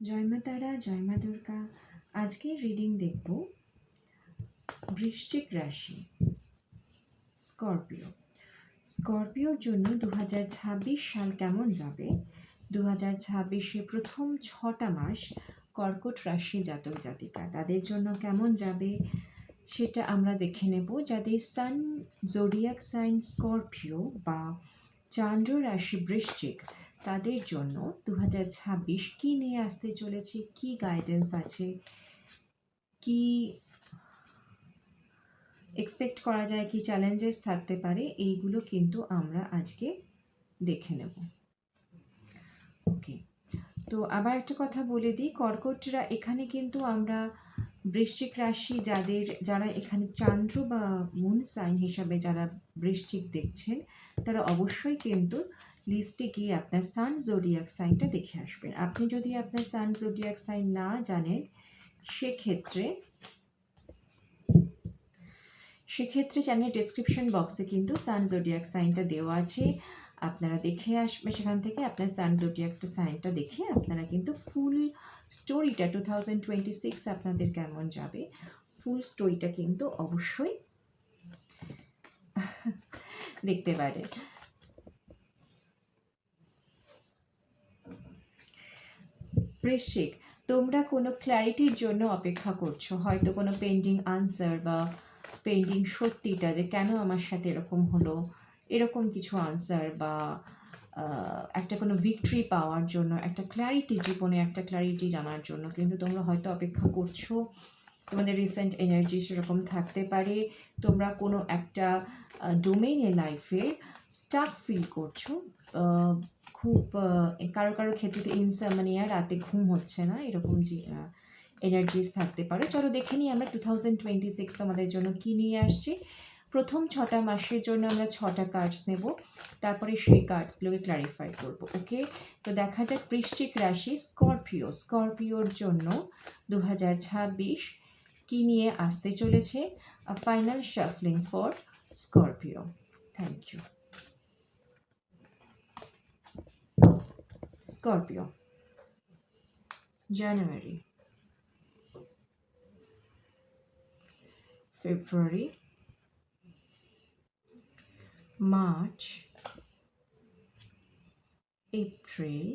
জয় মা তারা, জয় মা দুর্গা। আজকে রিডিং দেখব বৃশ্চিক রাশি, স্করপিও। স্করপিওর জন্য 2026 সাল কেমন যাবে? 2026-এ প্রথম 6টা মাস কর্কট রাশি জাতক জাতিকা, তাদের জন্য কেমন যাবে সেটা আমরা দেখে নেব। যাদের সান জোডিয়াক সাইন স্করপিও বা চান্দ্র রাশি বৃশ্চিক, তাদের জন্য 2026 কি নিয়ে আসতে চলেছে, কি গাইডেন্স আছে, কি এক্সপেক্ট করা যায়, কি চ্যালেঞ্জেস থাকতে পারে, এইগুলো কিন্তু আমরা আজকে দেখে নেব। ওকে, তো আবার একটা কথা বলে দিই, কর্কটরা এখানে কিন্তু আমরা বৃশ্চিক রাশি যারা এখানে চান্দ্র বা মুন সাইন হিসাবে যারা বৃশ্চিক দেখছেন, তারা অবশ্যই কিন্তু লিস্টে গিয়ে আপনার সান জোডিয়াক সাইনটা দেখে আসবেন। আপনি যদি আপনার সান জোডিয়াক সাইন না জানেন, সেক্ষেত্রে চ্যানেল ডেসক্রিপশন বক্সে কিন্তু সান জোডিয়াক সাইনটা দেওয়া আছে, আপনারা দেখে আসবে। সেখান থেকে আপনার সান জোডিয়াকটা সাইনটা দেখে আপনারা কিন্তু ফুল স্টোরিটা 2026 আপনাদের কেমন যাবে, ফুল স্টোরিটা কিন্তু অবশ্যই দেখতে পারে। বৃশ্চিক, তোমরা কোনো ক্ল্যারিটির জন্য অপেক্ষা করছো, হয়তো কোনো পেন্ডিং আনসার বা পেন্ডিং সত্যিটা যে কেন আমার সাথে এরকম হলো, এরকম কিছু আনসার বা একটা কোনো ভিক্টরি পাওয়ার জন্য, একটা ক্ল্যারিটি, জীবনে একটা ক্ল্যারিটি জানার জন্য কিন্তু তোমরা হয়তো অপেক্ষা করছো। তোমাদের রিসেন্ট এনার্জি সেরকম থাকতে পারে। তোমরা কোনো একটা ডোমেইনে লাইফের স্টাক ফিল করছো, খুব কারো কারো ক্ষেত্রে তো ইনসমনিয়া, রাতে ঘুম হচ্ছে না, এরকম যে এনার্জিস থাকতে পারে। চলো দেখে নিই আমরা 2026 তোমাদের জন্য কী নিয়ে আসছি। প্রথম 6টা মাসের জন্য আমরা 6টা কার্ডস নেব, তারপরে সেই কার্ডসগুলোকে ক্লারিফাই করব। ওকে, তো দেখা যাক বৃশ্চিক রাশি স্করপিওর জন্য 2026 কি নিয়ে আসতে চলেছে। Final shuffling for Scorpio. Thank you. Scorpio, January, February, March, April,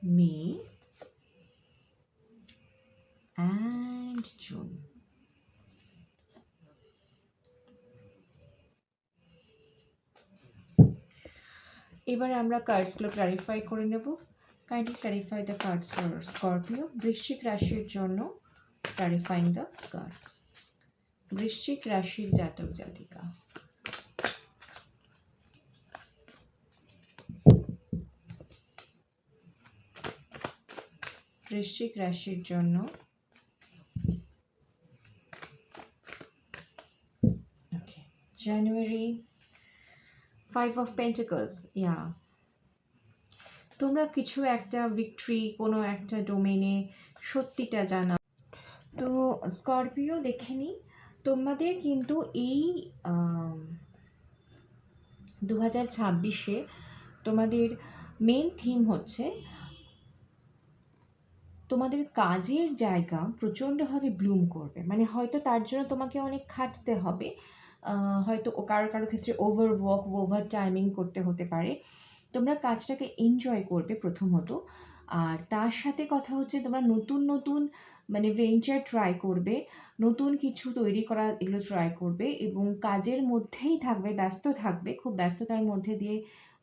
May and June. এবার আমরা কার্ডসগুলো ক্লারিফাই করে নেব। Kindly clarify the cards for Scorpio. বৃশ্চিক রাশির জন্য ক্লারিফাইং দ্য কার্ডস। বৃশ্চিক রাশির জাতক জাতিকা, বৃশ্চিক রাশির জন্য জানুয়ারি, 5 of Pentacles, তোমরা কিছু একটা ভিক্টরি, কোনো একটা ডোমেনে সত্যিটা জানা। তো স্করপিও দেখে নিই, তোমাদের কিন্তু এই 2026-এ তোমাদের মেন থিম হচ্ছে তোমাদের কাজের জায়গা প্রচণ্ডভাবে ব্লুম করবে। মানে হয়তো তার জন্য তোমাকে অনেক খাটতে হবে, হয়তো কারো কারো ক্ষেত্রে ওভার টাইমিং করতে হতে পারে। তোমরা কাজটাকে এনজয় করবে প্রথমত, আর তার সাথে কথা হচ্ছে তোমরা নতুন নতুন মানে ভেঞ্চার ট্রাই করবে, নতুন কিছু তৈরি করা এগুলো ট্রাই করবে এবং কাজের মধ্যেই থাকবে, ব্যস্ত থাকবে। খুব ব্যস্ততার মধ্যে দিয়ে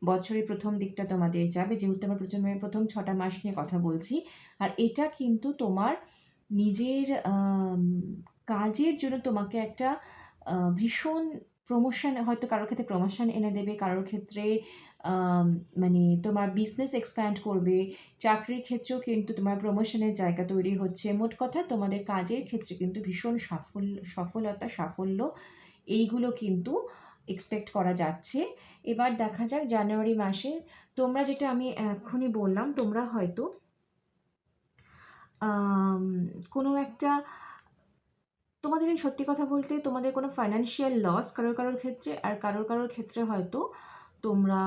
বছরের প্রথম দিকটা তোমাদের যাবে, যেহেতু আমরা প্রথম 6টা মাস নিয়ে কথা বলছি। আর এটা কিন্তু তোমার নিজের কাজের জন্য তোমাকে একটা ভীষণ প্রমোশন, হয়তো কারোর ক্ষেত্রে প্রমোশন এনে দেবে, কারোর ক্ষেত্রে মানে তোমার বিজনেস এক্সপ্যান্ড করবে, চাকরির ক্ষেত্রেও কিন্তু তোমার প্রমোশনের জায়গা তৈরি হচ্ছে। মোট কথা তোমাদের কাজের ক্ষেত্রে কিন্তু ভীষণ সাফল্য এইগুলো কিন্তু এক্সপেক্ট করা যাচ্ছে। এবার দেখা যাক জানুয়ারি মাসে তোমরা, যেটা আমি এক্ষুনি বললাম, তোমরা হয়তো কোনো একটা, তোমাদের এই সত্যি কথা বলতে তোমাদের কোনো ফাইন্যান্সিয়াল লস কারোর ক্ষেত্রে, আর কারোর ক্ষেত্রে হয়তো তোমরা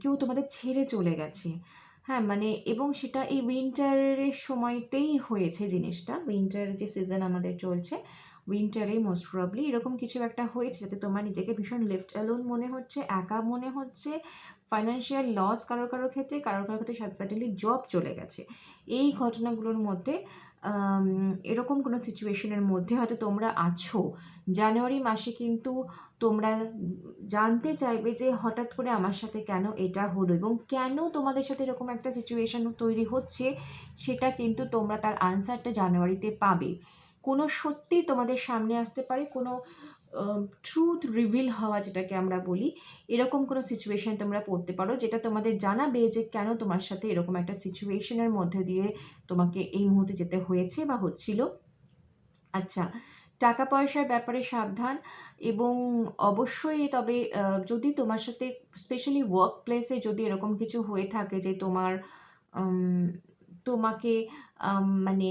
কেউ তোমাদের ছেড়ে চলে গেছে। হ্যাঁ, মানে এবং সেটা এই উইন্টারের সময়তেই হয়েছে জিনিসটা। উইন্টার যে সিজন আমাদের চলছে, উইন্টারেই মোস্ট প্রবাবলি এরকম কিছু একটা হয়েছে যাতে তোমার নিজেকে ভীষণ লেফট অ্যালোন মনে হচ্ছে, একা মনে হচ্ছে, ফাইন্যান্সিয়াল লস কারো ক্ষেত্রে, কারো ক্ষেত্রে সাডেনলি জব চলে গেছে। এই ঘটনাগুলোর মধ্যে এরকম কোনো সিচুয়েশনের মধ্যে হয়তো তোমরা আছো। জানুয়ারি মাসে কিন্তু তোমরা জানতে চাইবে যে হঠাৎ করে আমার সাথে কেন এটা হলো এবং কেন তোমাদের সাথে এরকম একটা সিচুয়েশন তৈরি হচ্ছে, সেটা কিন্তু তোমরা তার আনসারটা জানুয়ারিতে পাবে। কোনো সত্যি তোমাদের সামনে আসতে পারে, কোনো ট্রুথ রিভিল হওয়া যেটাকে আমরা বলি, এরকম কোনো সিচুয়েশন তোমরা পড়তে পারো যেটা তোমাদের জানাবে যে কেন তোমার সাথে এরকম একটা সিচুয়েশনের মধ্যে দিয়ে তোমাকে এই মুহূর্তে যেতে হয়েছে বা হচ্ছিল। আচ্ছা, টাকা পয়সার ব্যাপারে সাবধান এবং অবশ্যই তবে যদি তোমার সাথে স্পেশালি ওয়ার্ক প্লেসে যদি এরকম কিছু হয়ে থাকে যে তোমার উম, তোমাকে মানে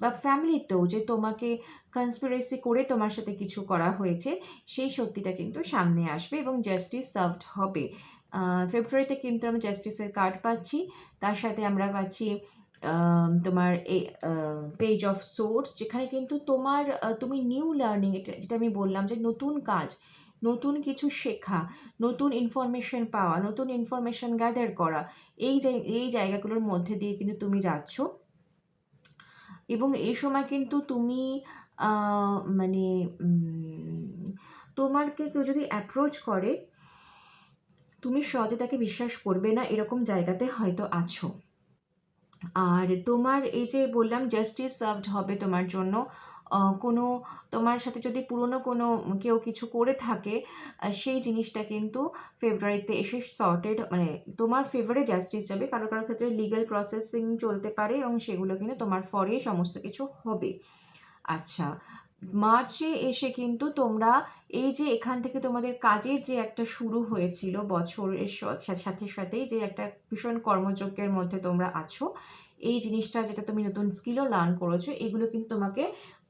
বা ফ্যামিলিতেও যে তোমাকে কনস্পিরেসি করে তোমার সাথে কিছু করা হয়েছে, সেই সত্যিটা কিন্তু সামনে আসবে এবং জাস্টিস সার্ভড হবে। ফেব্রুয়ারিতে কিন্তু আমরা জাস্টিসের কার্ড পাচ্ছি, তার সাথে আমরা পাচ্ছি তোমার এই পেজ অফ সোর্স, যেখানে কিন্তু তোমার তুমি নিউ লার্নিং, এটা যেটা আমি বললাম যে নতুন কাজ, নতুন কিছু শেখা, নতুন ইনফরমেশন পাওয়া, নতুন ইনফরমেশন গ্যাদার করা, এই জায়গাগুলোর মধ্যে দিয়ে কিন্তু তুমি যাচ্ছ। এবং এই সময় কিন্তু তুমি মানে তোমাকে কেউ যদি অ্যাপ্রোচ করে, তুমি সহজে তাকে বিশ্বাস করবে না, এরকম জায়গাতে হয়তো আছো। আর তোমার এই যে বললাম জাস্টিস সার্ভড হবে তোমার জন্য। কোনো তোমার সাথে যদি পুরনো কোনো কেউ কিছু করে থাকে, সেই জিনিসটা কিন্তু ফেব্রুয়ারিতে এসে সর্টেড, মানে তোমার ফেভারে জাস্টিস যাবে। কারো কারো ক্ষেত্রে লিগ্যাল প্রসেসিং চলতে পারে এবং সেগুলো কিন্তু তোমার ফরে সমস্ত কিছু হবে। আচ্ছা, মার্চে এসে কিন্তু তোমরা এই যে এখান থেকে তোমাদের কাজের যে একটা শুরু হয়েছিল বছরের সাথেই যে একটা ভীষণ কর্মযজ্ঞের মধ্যে তোমরা আছো, এই জিনিসটা যেটা তুমি নতুন স্কিলও লার্ন করেছো, এগুলো কিন্তু তোমাকে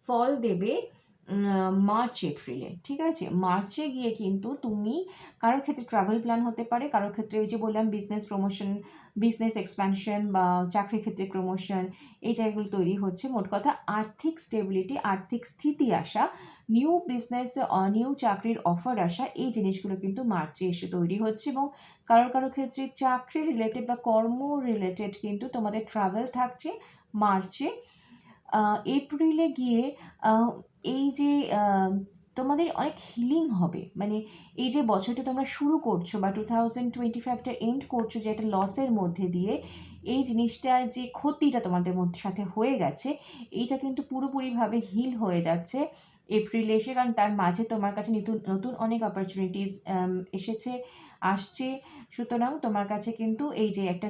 ফল দেবে মার্চ এপ্রিলে। ঠিক আছে, মার্চে গিয়ে কিন্তু তুমি কারোর ক্ষেত্রে ট্রাভেল প্ল্যান হতে পারে, কারোর ক্ষেত্রে ওই যে বললাম বিজনেস প্রমোশন, বিজনেস এক্সপ্যানশন বা চাকরির ক্ষেত্রে প্রমোশন, এই জায়গাগুলো তৈরি হচ্ছে। মোট কথা আর্থিক স্টেবিলিটি, আর্থিক স্থিতি আসা, নিউ বিজনেস, নিউ চাকরির অফার আসা, এই জিনিসগুলো কিন্তু মার্চে এসে তৈরি হচ্ছে। এবং কারোর ক্ষেত্রে চাকরি রিলেটেড বা কর্ম রিলেটেড কিন্তু তোমাদের ট্রাভেল থাকছে মার্চে। এপ্রিলে গিয়ে এই যে তোমাদের অনেক হিলিং হবে, মানে এই যে বছরটা তোমরা শুরু করছো বা 2025টা এন্ড করছো যে একটা লসের মধ্যে দিয়ে, এই জিনিসটার যে ক্ষতিটা তোমাদের মধ্যে সাথে হয়ে গেছে, এইটা কিন্তু পুরোপুরিভাবে হিল হয়ে যাচ্ছে এপ্রিলে এসে। কারণ তার মাঝে তোমার কাছে নতুন নতুন অনেক অপরচুনিটিস এসেছে, আসছে। সুতরাং তোমার কাছে কিন্তু এই যে একটা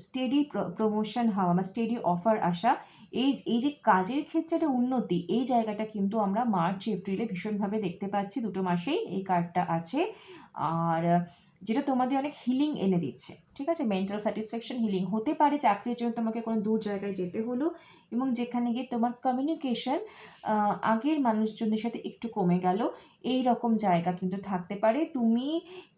স্টেডি প্রমোশন হওয়া বা স্টেডি অফার আসা, এই যে কাজের ক্ষেত্রে একটা উন্নতি, এই জায়গাটা কিন্তু আমরা মার্চ এপ্রিলে ভীষণভাবে দেখতে পাচ্ছি। দুটো মাসেই এই কার্ডটা আছে। আর যেটা তোমাদের অনেক হিলিং এনে দিচ্ছে। ঠিক আছে, মেন্টাল স্যাটিসফ্যাকশন, হিলিং হতে পারে। চাকরির জন্য তোমাকে কোনো দূর জায়গায় যেতে হলো এবং যেখানে গিয়ে তোমার কমিউনিকেশন আগের মানুষজনদের সাথে একটু কমে গেল, এই রকম জায়গা কিন্তু থাকতে পারে। তুমি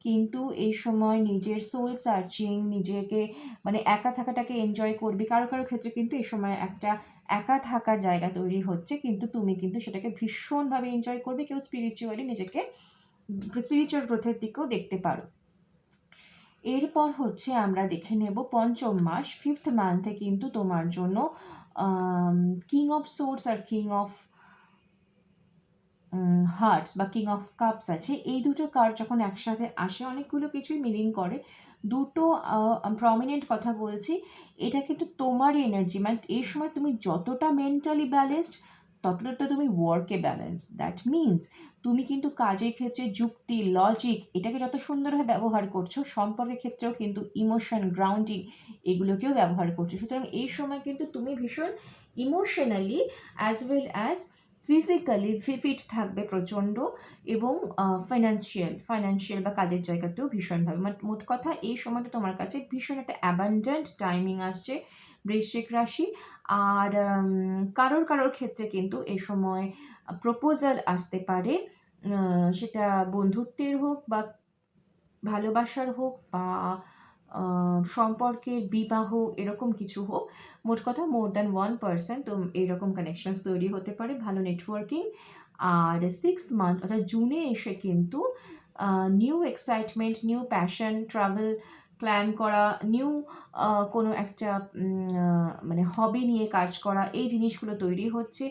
কিন্তু এই সময় নিজের সোল সার্চিং, নিজেকে মানে একা থাকাটাকে এনজয় করবে। কারো ক্ষেত্রে কিন্তু এই সময় একটা একা থাকার জায়গা তৈরি হচ্ছে, কিন্তু তুমি কিন্তু সেটাকে ভীষণভাবে এনজয় করবে। কেউ স্পিরিচুয়ালি নিজেকে স্পিরিচুয়াল গ্রোথের দিকেও দেখতে পারো। এরপর হচ্ছে আমরা দেখে নেব পঞ্চম মাস, ফিফথ মান্থে কিন্তু তোমার জন্য কিং অফ সোর্স আর কিং অফ হার্টস বা কিং অফ কাপস আছে। এই দুটো কার্ড যখন একসাথে আসে অনেকগুলো কিছুই মিনিং করে। দুটো প্রমিনেন্ট কথা বলছি, এটা কিন্তু তোমারই এনার্জি, মানে এই সময় তুমি যতটা মেন্টালি ব্যালেন্সড, ততটা তুমি ওয়ার্কে ব্যালেন্স। দ্যাট মিনস তুমি কিন্তু কাজের ক্ষেত্রে যুক্তি, লজিক, এটাকে যত সুন্দরভাবে ব্যবহার করছো, সম্পর্কের ক্ষেত্রেও কিন্তু ইমোশন, গ্রাউন্ডিং, এগুলোকেও ব্যবহার করছো। সুতরাং এই সময় কিন্তু তুমি ভীষণ emotionally as well as physically fit থাকবে প্রচণ্ড, এবং ফাইন্যান্সিয়াল বা কাজের জায়গাতেও ভীষণভাবে, মোট কথা এই সময়টা তোমার কাছে ভীষণ একটা অ্যাবান্ডেন্ট টাইমিং আসছে বৃশ্চিক রাশি। আর কারোর ক্ষেত্রে কিন্তু এই সময় প্রপোজাল আসতে পারে, সেটা বন্ধুত্বের হোক বা ভালোবাসার হোক বা সম্পর্কের বিবাহ এরকম কিছু হোক, মোট কথা মোর দ্যান 1 পার্সন তো এইরকম কানেকশনস তৈরি হতে পারে, ভালো নেটওয়ার্কিং। আর 6th মান্থ অর্থাৎ জুনে এসে কিন্তু new excitement, new passion, travel plan করা, নিউ কোনো একটা মানে হবি নিয়ে কাজ করা, এই জিনিসগুলো তৈরি হচ্ছে।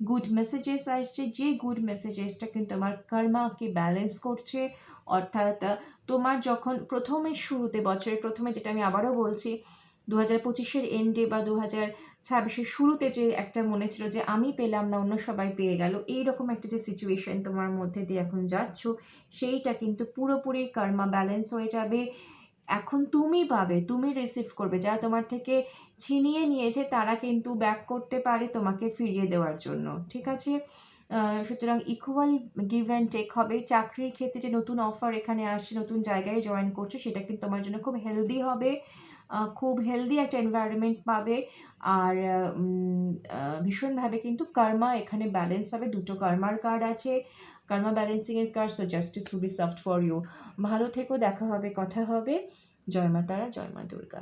গুড মেসেজেস আসছে, যে গুড মেসেজেসটা কিন্তু আমার কর্মাকে ব্যালেন্স করছে। অর্থাৎ তোমার যখন প্রথমের শুরুতে, বছরের প্রথমে, যেটা আমি আবারও বলছি, 2025-এর এন্ডে বা 2026-এর শুরুতে যে একটা মনে ছিল যে আমি পেলাম না অন্য সবাই পেয়ে গেল, এইরকম একটা যে সিচুয়েশন তোমার মধ্যে দিয়ে এখন যাচ্ছ, সেইটা কিন্তু পুরোপুরি কর্মা ব্যালেন্স হয়ে যাবে। এখন তুমি পাবে, তুমি রিসিভ করবে। যারা তোমার থেকে ছিনিয়ে নিয়েছে তারা কিন্তু ব্যাক করতে পারে তোমাকে ফিরিয়ে দেওয়ার জন্য, ঠিক আছে? সুতরাং ইকুয়াল গিভ অ্যান্ড টেক হবে। চাকরির ক্ষেত্রে যে নতুন অফার এখানে আসছে, নতুন জায়গায় জয়েন করছো, সেটা কিন্তু তোমার জন্য খুব হেলদি হবে, খুব হেলদি একটা এনভায়রনমেন্ট পাবে। আর ভীষণভাবে কিন্তু কর্মা এখানে ব্যালেন্স হবে। দুটো কর্মার কার্ড আছে, কর্মা ব্যালেন্সিংয়ের card, so justice will be soft for you. ভালো থেকো, দেখা হবে, কথা হবে। জয় মা তারা, জয় মা দুর্গা।